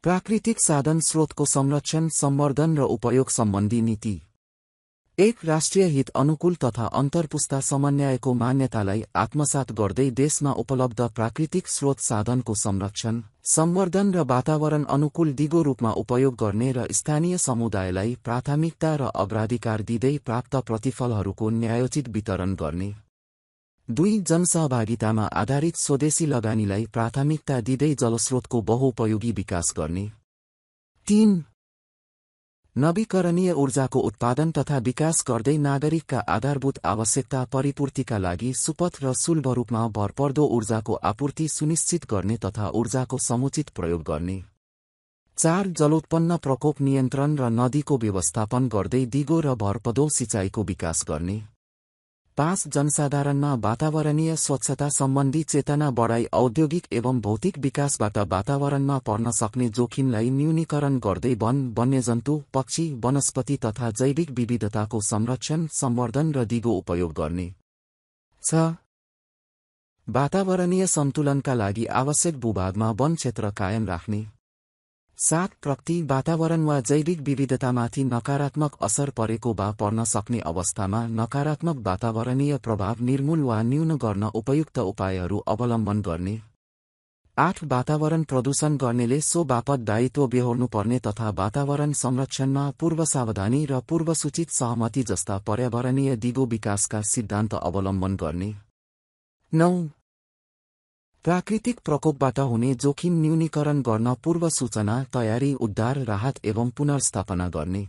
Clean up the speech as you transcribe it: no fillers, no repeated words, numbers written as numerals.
प्राकृतिक साधन स्रोतको संरक्षण, संवर्धन र उपयोग सम्बन्धी नीति। एक राष्ट्रिय हित अनुकूल तथा अन्तर्पुस्ता समन्वयको मान्यतालाई आत्मसात गर्दै देशमा उपलब्ध प्राकृतिक स्रोत साधनको संरक्षण, संवर्धन र वातावरण अनुकूल दिगो रूपमा उपयोग गर्ने र स्थानीय समुदायलाई प्राथमिकता र अग्राधिकार दिँदै प्राप्त प्रतिफलहरूको न्यायोचित वितरण गर्ने। 2 जनसहभागितामा आधारित स्वदेशी लगानीलाई प्राथमिकता दिँदै जलस्रोतको बहुउपयोगी विकास गर्ने। 3 नवीकरणीय ऊर्जाको उत्पादन तथा विकास गर्दै नागरिकका आधारभूत आवश्यकता परिपूर्तिका लागि सुपथ र सुलभ रूपमा भरपर्दो ऊर्जाको आपूर्ति सुनिश्चित गर्ने तथा ऊर्जाको समुचित प्रयोग गर्ने। 4 जलोत्पन्न प्रकोप नियन्त्रण र नदीको व्यवस्थापन गर्दै दिगो र भरपर्दो सिँचाइको विकास गर्ने। 5 जनसाधारणमा वातावरणीय स्वच्छता सम्बन्धी चेतना बढाई औद्योगिक एवं भौतिक विकासबाट वातावरणमा पर्न सक्ने जोखिमलाई न्यूनीकरण गर्दै वन, वन्यजन्तु, पक्षी, वनस्पति तथा जैविक विविधताको संरक्षण, संवर्धन र दिगो उपयोग गर्ने। 6 वातावरणीय सन्तुलनका लागि आवश्यक भूभागमा वन क्षेत्र कायम राख्ने। 7 प्रकृति, वातावरण वा जैविक विविधतामाथि नकारात्मक असर परेको वा पर्न सक्ने अवस्थामा नकारात्मक वातावरणीय प्रभाव निर्मूल वा न्यून गर्न उपयुक्त उपायहरू अवलम्बन गर्ने। 8 वातावरण प्रदूषण गर्नेले सो बापत दायित्व बेहोर्नुपर्ने तथा वातावरण संरक्षणमा पूर्व सावधानी र पूर्वसूचित सहमति जस्ता पर्यावरणीय दिगो विकासका सिद्धान्त अवलम्बन गर्ने। 9 प्राकृतिक प्रकोपबाट हुने जोखिम न्यूनीकरण गर्न पूर्व सूचना, तयारी, उद्धार, राहत एवं पुनर्स्थापना गर्ने।